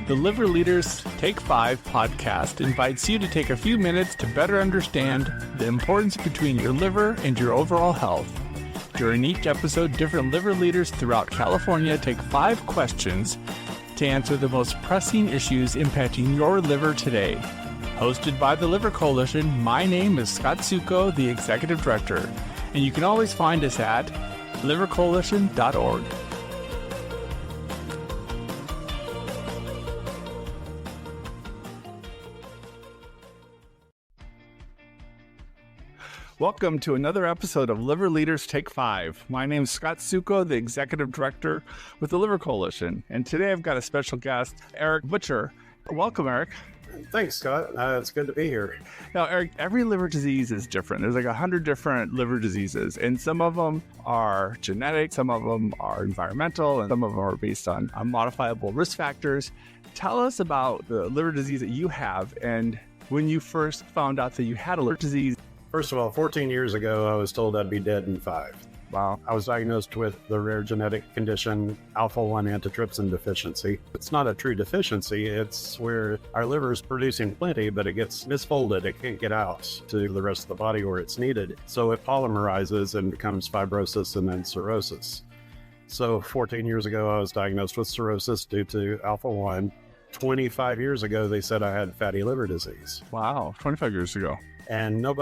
The Liver Leaders Take 5 podcast invites you to take a few minutes to better understand the importance between your liver and your overall health. During each episode, different liver leaders throughout California take 5 questions to answer the most pressing issues impacting your liver today. Hosted by the Liver Coalition, my name is Scott Succo, the Executive Director, and you can always find us at livercoalition.org. Welcome to another episode of Liver Leaders Take 5. My name is Scott Succo, the Executive Director with the Liver Coalition. And today I've got a special guest, Eric Butcher. Welcome, Eric. Thanks, Scott. It's good to be here. Now, Eric, every liver disease is different. There's like 100 different liver diseases, and some of them are genetic, some of them are environmental, and some of them are based on modifiable risk factors. Tell us about the liver disease that you have and when you first found out that you had a liver disease. First of all, 14 years ago, I was told I'd be dead in 5. Wow. I was diagnosed with the rare genetic condition Alpha-1 antitrypsin deficiency. It's not a true deficiency. It's where our liver is producing plenty, but it gets misfolded. It can't get out to the rest of the body where it's needed. So it polymerizes and becomes fibrosis and then cirrhosis. So 14 years ago, I was diagnosed with cirrhosis due to Alpha-1. 25 years ago, they said I had fatty liver disease. Wow, 25 years ago. And none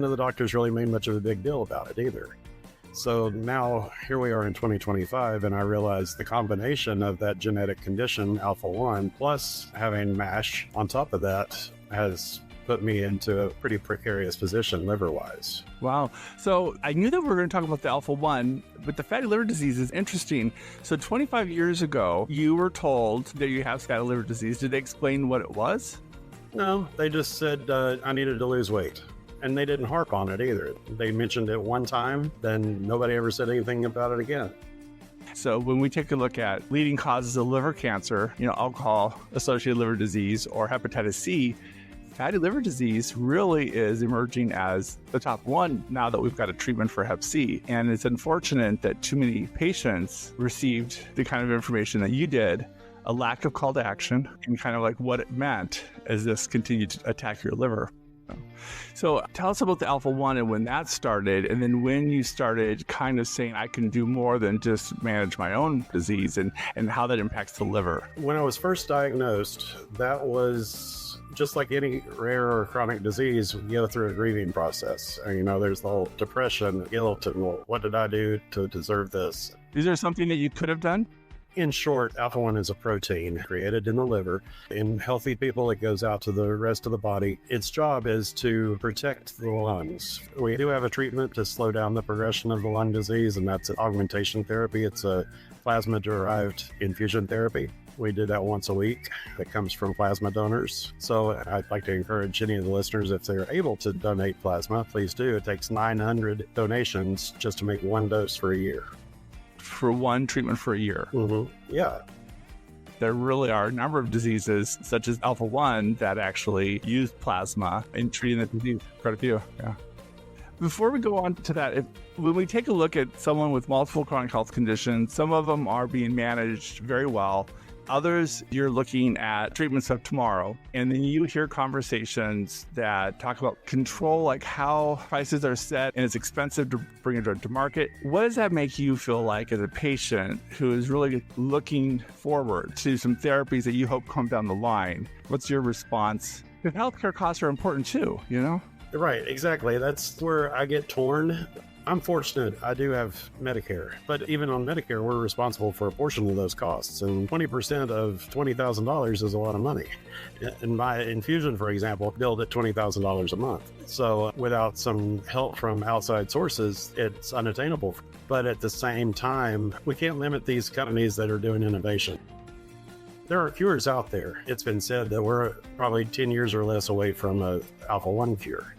of the doctors really made much of a big deal about it either. So now here we are in 2025, and I realize the combination of that genetic condition, Alpha-1, plus having MASH on top of that has put me into a pretty precarious position liver-wise. Wow. So I knew that we were going to talk about the Alpha-1, but the fatty liver disease is interesting. So 25 years ago, you were told that you have fatty liver disease. Did they explain what it was? No, they just said I needed to lose weight. And they didn't harp on it either. They mentioned it one time, then nobody ever said anything about it again. So when we take a look at leading causes of liver cancer, alcohol-associated liver disease or hepatitis C, fatty liver disease really is emerging as the top one now that we've got a treatment for hep C. And it's unfortunate that too many patients received the kind of information that you did, a lack of call to action, and kind of like what it meant as this continued to attack your liver. So tell us about the Alpha-1 and when that started, and then when you started kind of saying, I can do more than just manage my own disease, and how that impacts the liver. When I was first diagnosed, that was just like any rare or chronic disease, you go through a grieving process. And, there's the whole depression, guilt, and what did I do to deserve this? Is there something that you could have done? In short, Alpha-1 is a protein created in the liver. In healthy people, it goes out to the rest of the body. Its job is to protect the lungs. We do have a treatment to slow down the progression of the lung disease, and that's augmentation therapy. It's a plasma-derived infusion therapy. We do that once a week. That comes from plasma donors. So I'd like to encourage any of the listeners, if they're able to donate plasma, please do. It takes 900 donations just to make one dose for a year. For one treatment for a year. Mm-hmm. Yeah. There really are a number of diseases, such as Alpha-1, that actually use plasma in treating the disease. Quite a few, yeah. Before we go on to that, when we take a look at someone with multiple chronic health conditions, some of them are being managed very well. Others, you're looking at treatments of tomorrow, and then you hear conversations that talk about control, like how prices are set and it's expensive to bring a drug to market. What does that make you feel like as a patient who is really looking forward to some therapies that you hope come down the line? What's your response? Because healthcare costs are important too, Right, exactly. That's where I get torn. I'm fortunate I do have Medicare, but even on Medicare, we're responsible for a portion of those costs, and 20% of $20,000 is a lot of money. And my infusion, for example, billed at $20,000 a month. So without some help from outside sources, it's unattainable. But at the same time, we can't limit these companies that are doing innovation. There are cures out there. It's been said that we're probably 10 years or less away from a Alpha-1 cure.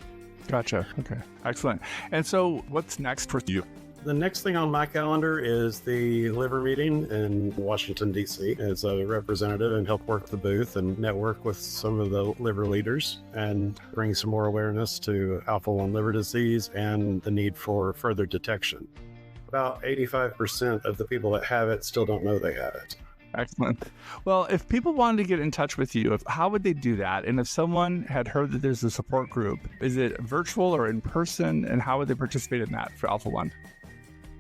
Gotcha. Okay. Excellent. And so what's next for you? The next thing on my calendar is the liver meeting in Washington, D.C. as a representative, and help work the booth and network with some of the liver leaders and bring some more awareness to Alpha-1 liver disease and the need for further detection. About 85% of the people that have it still don't know they have it. Excellent. Well, if people wanted to get in touch with you, how would they do that? And if someone had heard that there's a support group, is it virtual or in person? And how would they participate in that for Alpha-1?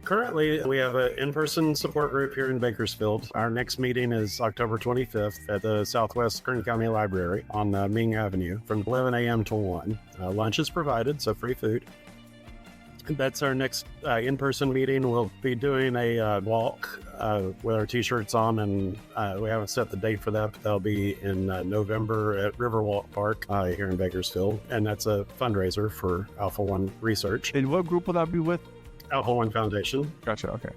Currently, we have an in-person support group here in Bakersfield. Our next meeting is October 25th at the Southwest Kern County Library on Ming Avenue from 11 a.m. to 1. Lunch is provided, so free food. That's our next in-person meeting. We'll be doing a walk with our t-shirts on, and we haven't set the date for that, but that'll be in November at Riverwalk Park here in Bakersfield, and that's a fundraiser for Alpha-1 research. And what group will that be with? Alpha-1 Foundation. Gotcha, okay.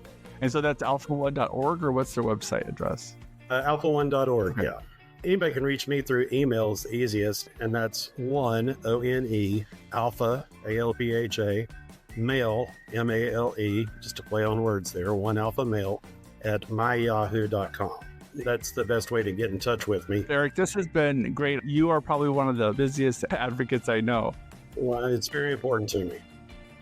And so that's alpha1.org, or what's their website address? Alpha1.org, Okay. yeah. Anybody can reach me through emails easiest, and that's ONE, Alpha, ALPHA, mail, MALE, just to play on words there, one alpha mail at myyahoo.com. That's the best way to get in touch with me. Eric, this has been great. You are probably one of the busiest advocates I know. Well, it's very important to me.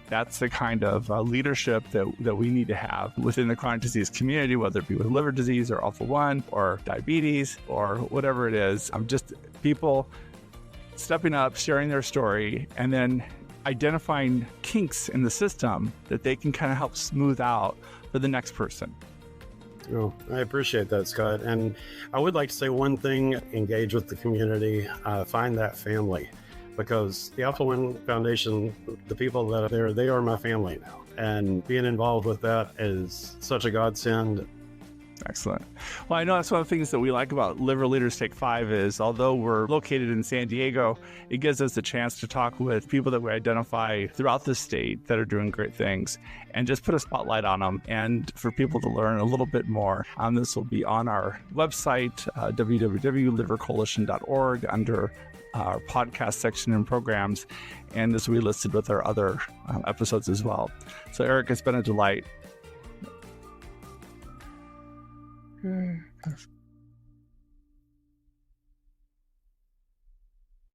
That's the kind of leadership that we need to have within the chronic disease community, whether it be with liver disease or Alpha-1 or diabetes or whatever it is. Just people stepping up, sharing their story, and then identifying kinks in the system that they can kind of help smooth out for the next person. Oh, I appreciate that, Scott. And I would like to say one thing: engage with the community, find that family, because the Alpha-1 Foundation, the people that are there, they are my family now. And being involved with that is such a godsend. Excellent. Well, I know that's one of the things that we like about Liver Leaders Take 5 is, although we're located in San Diego, it gives us a chance to talk with people that we identify throughout the state that are doing great things and just put a spotlight on them and for people to learn a little bit more. This will be on our website, www.livercoalition.org, under our podcast section and programs, and this will be listed with our other episodes as well. So, Eric, it's been a delight.